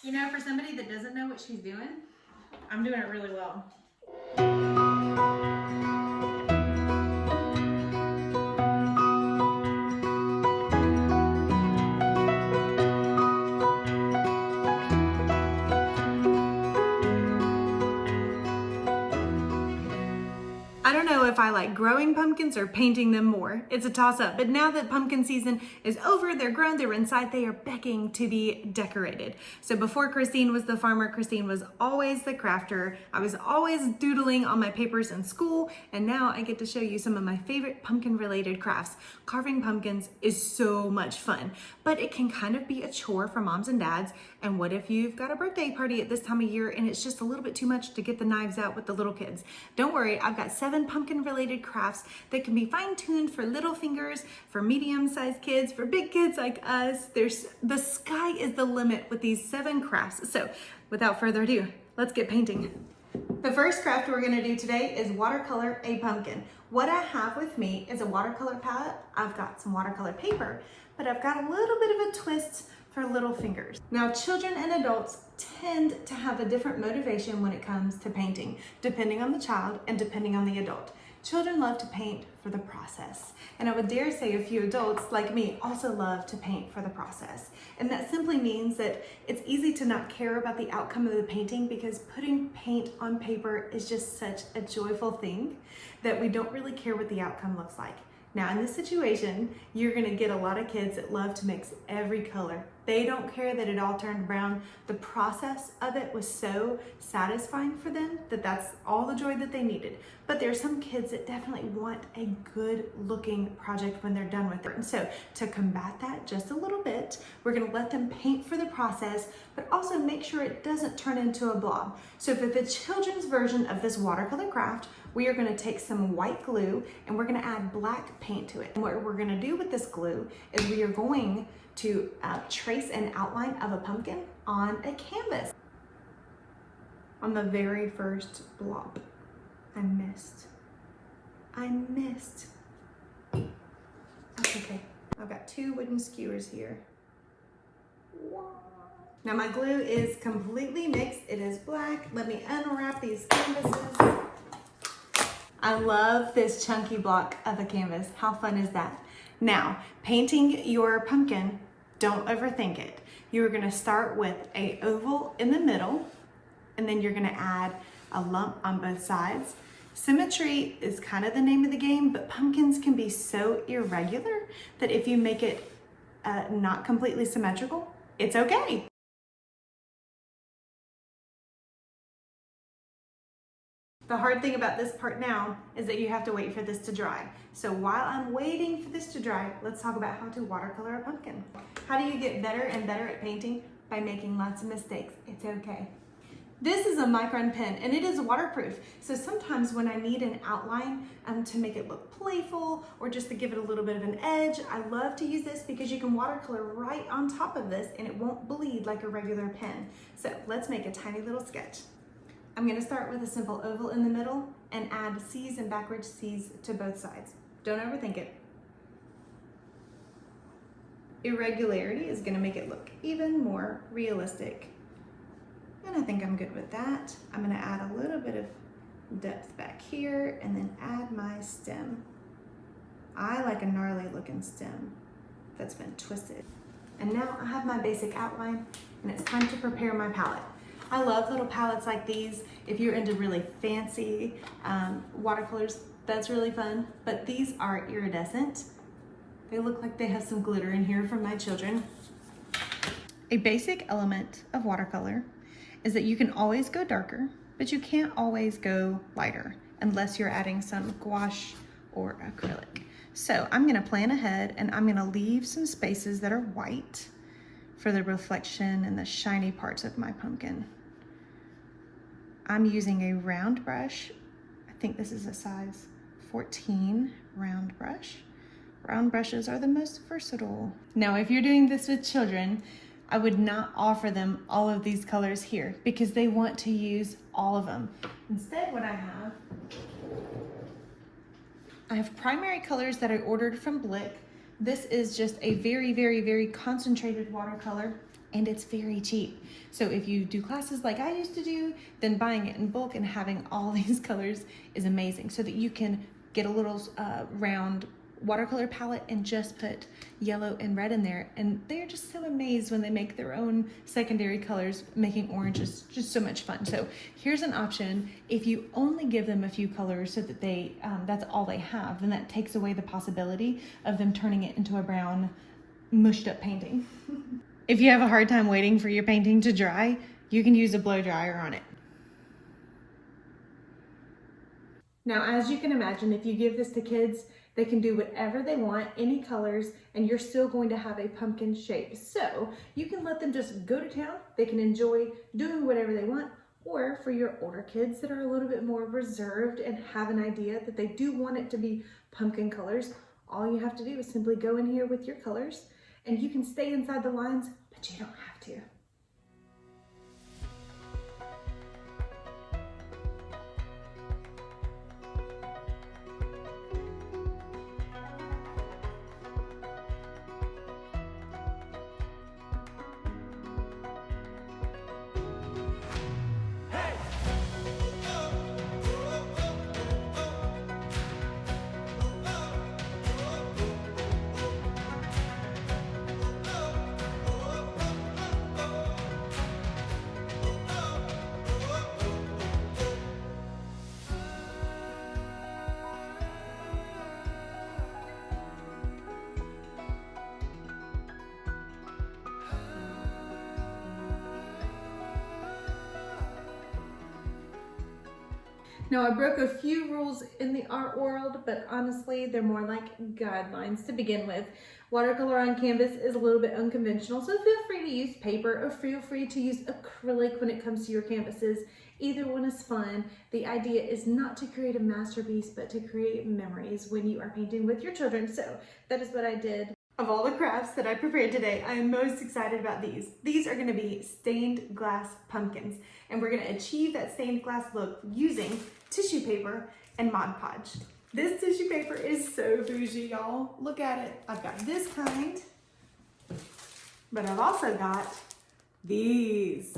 You know, for somebody that doesn't know what she's doing, I'm doing it really well. I don't know if I like growing pumpkins or painting them more. It's a toss-up, but now that pumpkin season is over, they're grown, they're inside, they are begging to be decorated. So before Christine was the farmer, Christine was always the crafter. I was always doodling on my papers in school, and now I get to show you some of my favorite pumpkin-related crafts. Carving pumpkins is so much fun, but it can kind of be a chore for moms and dads. And what if you've got a birthday party at this time of year and it's just a little bit too much to get the knives out with the little kids? Don't worry, I've got 7 pumpkin related crafts that can be fine-tuned for little fingers, for medium-sized kids, for big kids like us. The sky is the limit with these 7 crafts. So without further ado, let's get painting. The first craft we're gonna do today is watercolor a pumpkin. What I have with me is a watercolor palette. I've got some watercolor paper, but I've got a little bit of a twist for little fingers. Now, children and adults tend to have a different motivation when it comes to painting, depending on the child and depending on the adult. Children love to paint for the process. And I would dare say a few adults, like me, also love to paint for the process. And that simply means that it's easy to not care about the outcome of the painting because putting paint on paper is just such a joyful thing that we don't really care what the outcome looks like. Now, in this situation, you're gonna get a lot of kids that love to mix every color. They don't care that it all turned brown. The process of it was so satisfying for them that that's all the joy that they needed. But there are some kids that definitely want a good looking project when they're done with it. And so to combat that just a little bit, we're gonna let them paint for the process, but also make sure it doesn't turn into a blob. So for the children's version of this watercolor craft, we are gonna take some white glue and we're gonna add black paint to it. And what we're gonna do with this glue is we are going to trace an outline of a pumpkin on a canvas. On the very first blob, I missed. That's okay. I've got 2 wooden skewers here. Now my glue is completely mixed. It is black. Let me unwrap these canvases. I love this chunky block of a canvas. How fun is that? Now, painting your pumpkin, don't overthink it. You're gonna start with an oval in the middle, and then you're gonna add a lump on both sides. Symmetry is kind of the name of the game, but pumpkins can be so irregular that if you make it not completely symmetrical, it's okay. The hard thing about this part now is that you have to wait for this to dry. So while I'm waiting for this to dry, let's talk about how to watercolor a pumpkin. How do you get better and better at painting? By making lots of mistakes. It's okay. This is a micron pen and it is waterproof. So sometimes when I need an outline to make it look playful or just to give it a little bit of an edge, I love to use this because you can watercolor right on top of this and it won't bleed like a regular pen. So let's make a tiny little sketch. I'm gonna start with a simple oval in the middle and add C's and backwards C's to both sides. Don't overthink it. Irregularity is gonna make it look even more realistic. And I think I'm good with that. I'm gonna add a little bit of depth back here and then add my stem. I like a gnarly looking stem that's been twisted. And now I have my basic outline and it's time to prepare my palette. I love little palettes like these. If you're into really fancy watercolors, that's really fun. But these are iridescent. They look like they have some glitter in here from my children. A basic element of watercolor is that you can always go darker, but you can't always go lighter unless you're adding some gouache or acrylic. So I'm gonna plan ahead and I'm gonna leave some spaces that are white for the reflection and the shiny parts of my pumpkin. I'm using a round brush. I think this is a size 14 round brush. Round brushes are the most versatile. Now, if you're doing this with children, I would not offer them all of these colors here because they want to use all of them. Instead, what I have primary colors that I ordered from Blick. This is just a very, very, very concentrated watercolor. and it's very cheap. So if you do classes like I used to do, then buying it in bulk and having all these colors is amazing, so that you can get a little round watercolor palette and just put yellow and red in there, and they're just so amazed when they make their own secondary colors. Making orange is just so much fun. So here's an option. If you only give them a few colors so that they that's all they have, then that takes away the possibility of them turning it into a brown mushed up painting. If you have a hard time waiting for your painting to dry, you can use a blow dryer on it. Now, as you can imagine, if you give this to kids, they can do whatever they want, any colors, and you're still going to have a pumpkin shape. So you can let them just go to town. They can enjoy doing whatever they want. Or for your older kids that are a little bit more reserved and have an idea that they do want it to be pumpkin colors, all you have to do is simply go in here with your colors, and you can stay inside the lines, but you don't have to. Now, I broke a few rules in the art world, but honestly, they're more like guidelines to begin with. Watercolor on canvas is a little bit unconventional, so feel free to use paper or feel free to use acrylic when it comes to your canvases. Either one is fun. The idea is not to create a masterpiece, but to create memories when you are painting with your children. So that is what I did. Of all the crafts that I prepared today, I am most excited about these. These are going to be stained glass pumpkins, and we're going to achieve that stained glass look using tissue paper and Mod Podge. This tissue paper is so bougie, y'all. Look at it. I've got this kind, but I've also got these.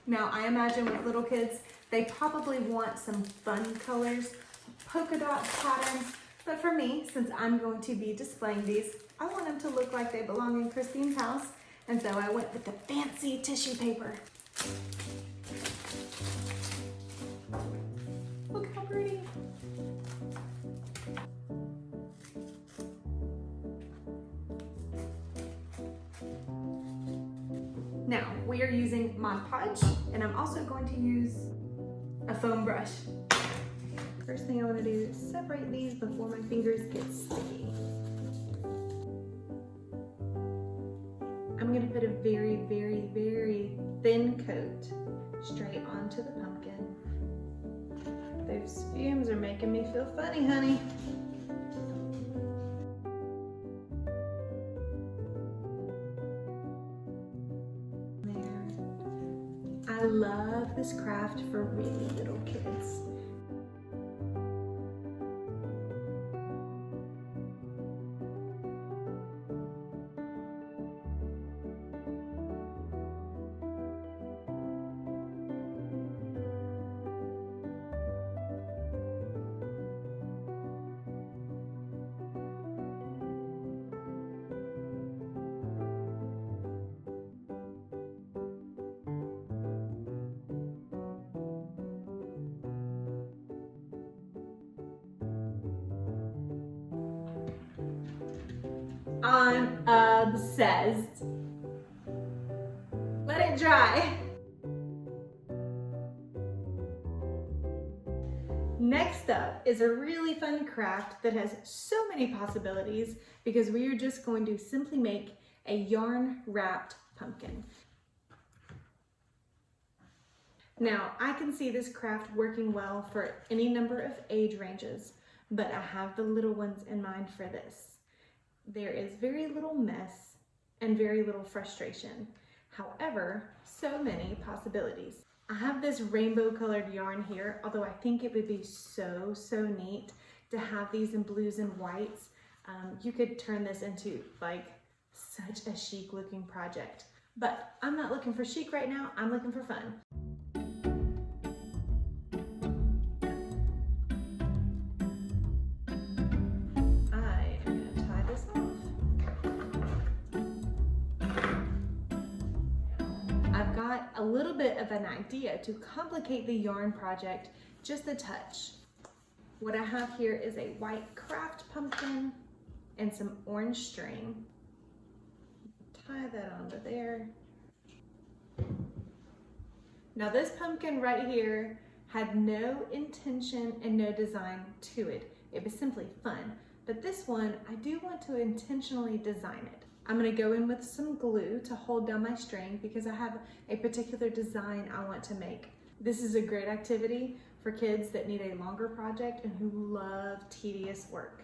Now, I imagine with little kids, they probably want some fun colors, polka dot patterns, but for me, since I'm going to be displaying these, I want them to look like they belong in Christine's house, and so I went with the fancy tissue paper. Look how pretty. Now, we are using Mod Podge, and I'm also going to use a foam brush. First thing I want to do is separate these before my fingers get sticky. I'm going to put a very, very, very thin coat straight onto the pumpkin. Those fumes are making me feel funny, honey. There. I love this craft for really little kids. I'm obsessed. Let it dry. Next up is a really fun craft that has so many possibilities because we are just going to simply make a yarn wrapped pumpkin. Now, I can see this craft working well for any number of age ranges, but I have the little ones in mind for this. There is very little mess and very little frustration. However, so many possibilities. I have this rainbow colored yarn here, although I think it would be so neat to have these in blues and whites. You could turn this into like such a chic looking project. But I'm not looking for chic right now, I'm looking for fun. I am gonna tie this off. I've got a little bit of an idea to complicate the yarn project just a touch. What I have here is a white craft pumpkin and some orange string. Tie that onto there. Now this pumpkin right here had no intention and no design to it. It was simply fun. But this one, I do want to intentionally design it. I'm gonna go in with some glue to hold down my string because I have a particular design I want to make. This is a great activity for kids that need a longer project and who love tedious work.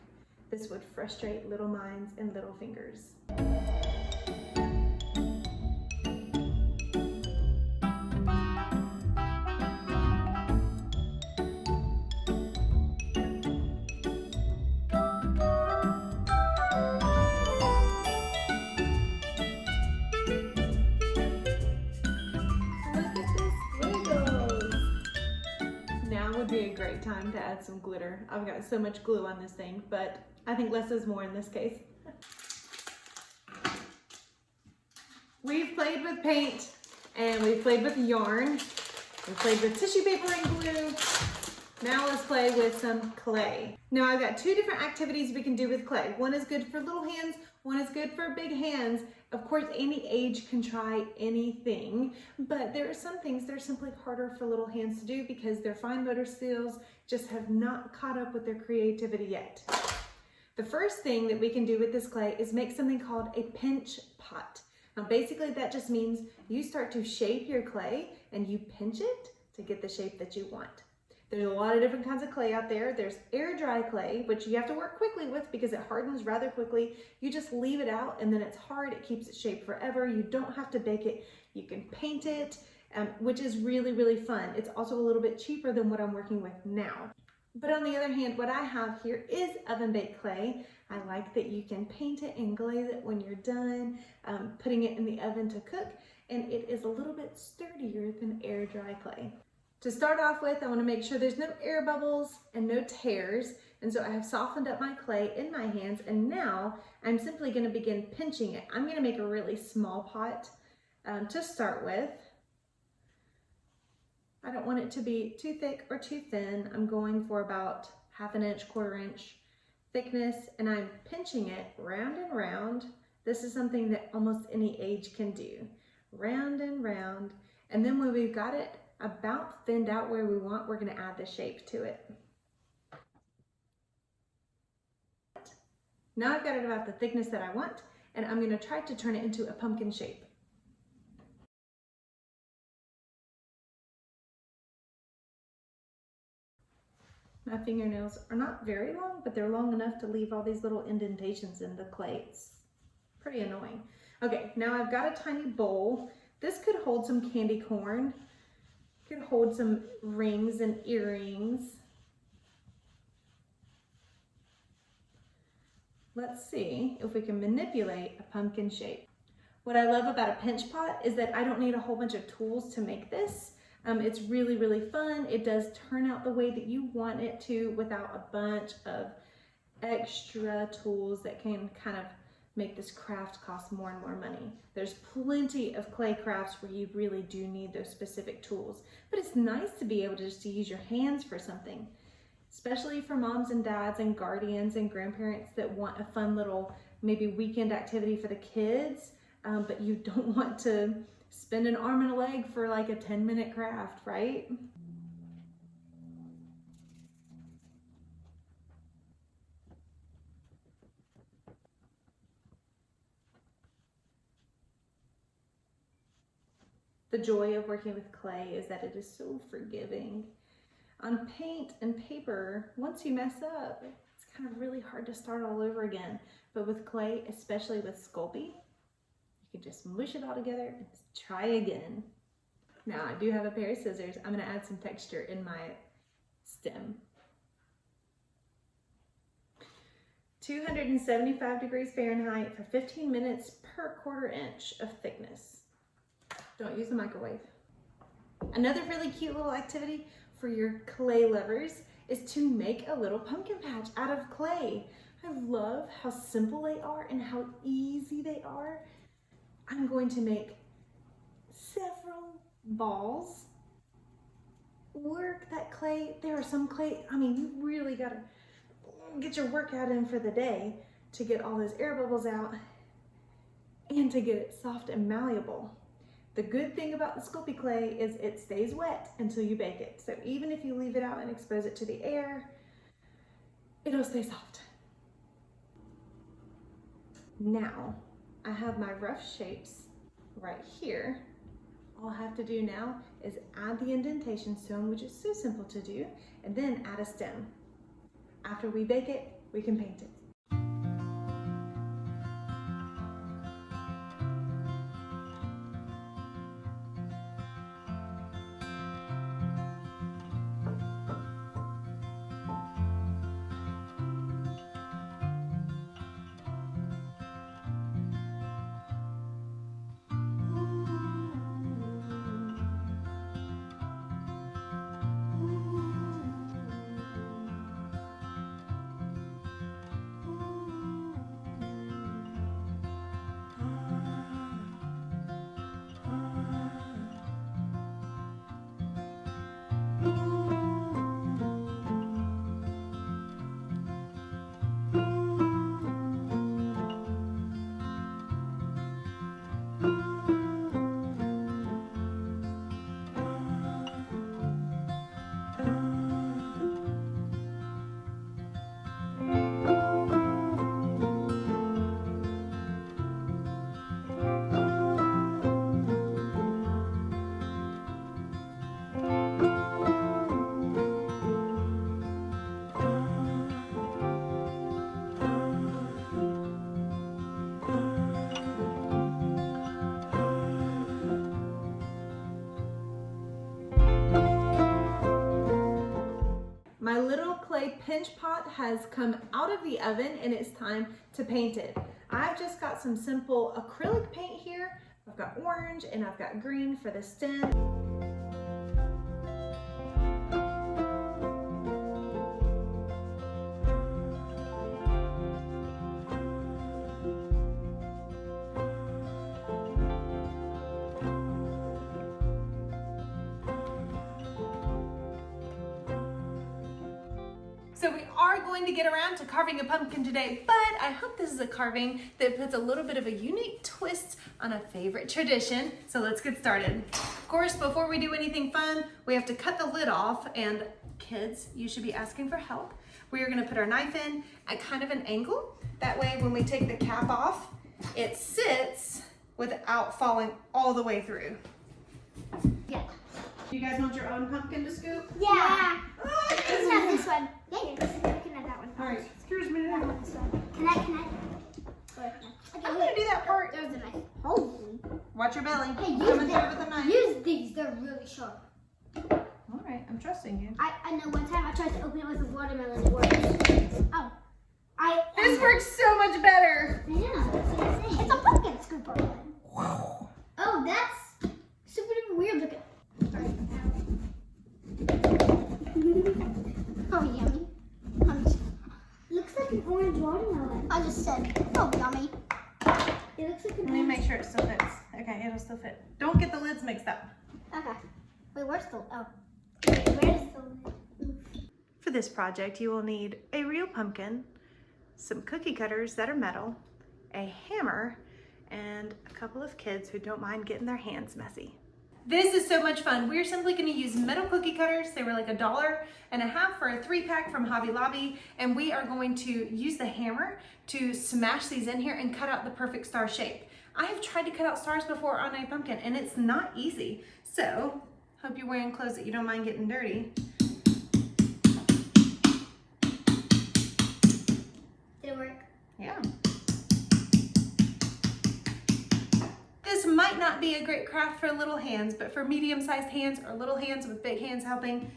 This would frustrate little minds and little fingers. Would be a great time to add some glitter. I've got so much glue on this thing, but I think less is more in this case. We've played with paint and we've played with yarn. We've played with tissue paper and glue. Now let's play with some clay. Now I've got two different activities we can do with clay. One is good for little hands, one is good for big hands. Of course, any age can try anything, but there are some things that are simply harder for little hands to do because their fine motor skills just have not caught up with their creativity yet. The first thing that we can do with this clay is make something called a pinch pot. Now basically that just means you start to shape your clay and you pinch it to get the shape that you want. There's a lot of different kinds of clay out there. There's air dry clay, which you have to work quickly with because it hardens rather quickly. You just leave it out and then it's hard. It keeps its shape forever. You don't have to bake it. You can paint it, which is really, really fun. It's also a little bit cheaper than what I'm working with now. But on the other hand, what I have here is oven baked clay. I like that you can paint it and glaze it when you're done putting it in the oven to cook, and it is a little bit sturdier than air dry clay. To start off with, I want to make sure there's no air bubbles and no tears. And so I have softened up my clay in my hands, and now I'm simply going to begin pinching it. I'm going to make a really small pot to start with. I don't want it to be too thick or too thin. I'm going for about 1/2 inch, 1/4 inch thickness, and I'm pinching it round and round. This is something that almost any age can do. Round and round. And then when we've got it about thinned out where we want, we're going to add the shape to it. Now I've got it about the thickness that I want, and I'm going to try to turn it into a pumpkin shape. My fingernails are not very long, but they're long enough to leave all these little indentations in the clay. It's pretty annoying. Okay, now I've got a tiny bowl. This could hold some candy corn. Could hold some rings and earrings. Let's see if we can manipulate a pumpkin shape. What I love about a pinch pot is that I don't need a whole bunch of tools to make this. It's really, really fun. It does turn out the way that you want it to without a bunch of extra tools that can kind of make this craft cost more and more money. There's plenty of clay crafts where you really do need those specific tools, but it's nice to be able to just use your hands for something, especially for moms and dads and guardians and grandparents that want a fun little maybe weekend activity for the kids, but you don't want to spend an arm and a leg for like a 10-minute craft, right? The joy of working with clay is that it is so forgiving. On paint and paper, once you mess up, it's kind of really hard to start all over again. But with clay, especially with Sculpey, you can just mush it all together and try again. Now I do have a pair of scissors. I'm gonna add some texture in my stem. 275 degrees Fahrenheit for 15 minutes per 1/4 inch of thickness. Don't use the microwave. Another really cute little activity for your clay lovers is to make a little pumpkin patch out of clay. I love how simple they are and how easy they are. I'm going to make several balls. Work that clay. There are some clay, I mean, you really gotta get your workout in for the day to get all those air bubbles out and to get it soft and malleable. The good thing about the Sculpey clay is it stays wet until you bake it. So even if you leave it out and expose it to the air, it'll stay soft. Now, I have my rough shapes right here. All I have to do now is add the indentations to them, which is so simple to do, and then add a stem. After we bake it, we can paint it. My little clay pinch pot has come out of the oven and it's time to paint it. I've just got some simple acrylic paint here. I've got orange and I've got green for the stem. So we are going to get around to carving a pumpkin today, but I hope this is a carving that puts a little bit of a unique twist on a favorite tradition. So let's get started. Of course, before we do anything fun, we have to cut the lid off, and kids, you should be asking for help. We are gonna put our knife in at kind of an angle. That way, when we take the cap off, it sits without falling all the way through. Yeah. You guys want your own pumpkin to scoop? Yeah. You can have this one. Yeah, you can have that one. All right, excuse me. Can I? Okay, I'm gonna do that part. There's a knife. Holy. Watch your belly. Hey, Coming through with a knife. Use these. They're really sharp. All right, I'm trusting you. I know one time I tried to open it with a watermelon. It worked. Oh. This works so much better. I know. That's what I'm saying. It's a pumpkin scooper. Wow. Oh, that's super duper weird looking. Oh, yummy. Looks like an orange watermelon. I just said, oh, yummy. It looks like an Let me make sure it still fits. Okay, it'll still fit. Don't get the lids mixed up. Okay. Wait, where's the, oh. Where's the lid? For this project, you will need a real pumpkin, some cookie cutters that are metal, a hammer, and a couple of kids who don't mind getting their hands messy. This is so much fun. We're simply going to use metal cookie cutters. They were like $1.50 for a 3-pack from Hobby Lobby. And we are going to use the hammer to smash these in here and cut out the perfect star shape. I have tried to cut out stars before on a pumpkin and it's not easy. So, hope you're wearing clothes that you don't mind getting dirty. Did it work? Yeah. This might not be a great craft for little hands, but for medium-sized hands or little hands with big hands helping,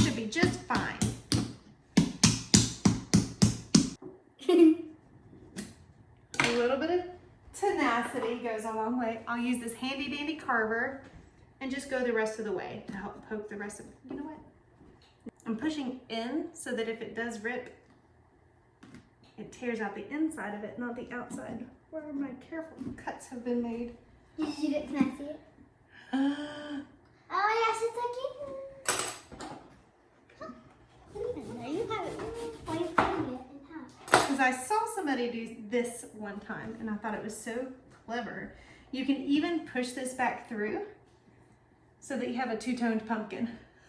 should be just fine. A little bit of tenacity goes a long way. I'll use this handy dandy carver and just go the rest of the way to help poke the rest of it. You know what? I'm pushing in so that if it does rip, it tears out the inside of it, not the outside, where my careful cuts have been made. Did you see it? Can I see it? Oh yes, it's like you have it. Why are you cutting it in half? Because I saw somebody do this one time and I thought it was so clever. You can even push this back through so that you have a two-toned pumpkin.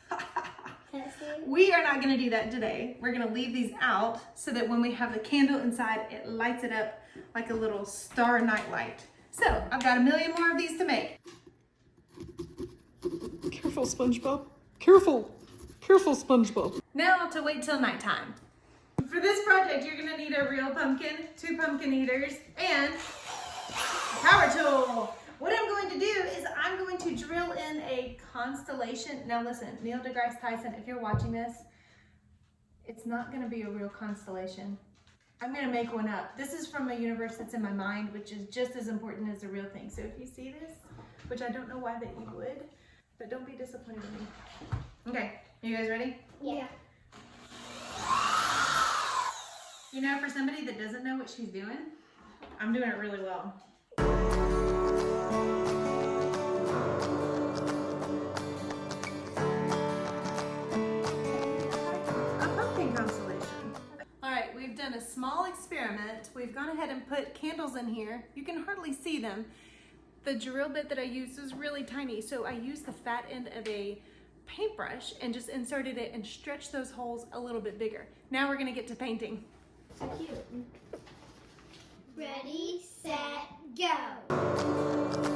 Can I see it? We are not going to do that today. We're going to leave these out so that when we have the candle inside, it lights it up like a little star night light. So I've got a million more of these to make. Careful, SpongeBob. Careful. Careful, SpongeBob. Now to wait till nighttime. For this project, you're gonna need a real pumpkin, 2 pumpkin eaters, and a power tool. What I'm going to do is I'm going to drill in a constellation. Now listen, Neil deGrasse Tyson, if you're watching this, it's not gonna be a real constellation. I'm gonna make one up. This is from a universe that's in my mind, which is just as important as the real thing. So if you see this, which I don't know why that you would, but don't be disappointed in me. Okay, you guys ready? Yeah. You know, for somebody that doesn't know what she's doing, I'm doing it really well. A pumpkin constellation. All right, we've done a small experiment. We've gone ahead and put candles in here. You can hardly see them. The drill bit that I used was really tiny, so I used the fat end of a paintbrush and just inserted it and stretched those holes a little bit bigger. Now we're gonna get to painting. So cute. Ready, set, go.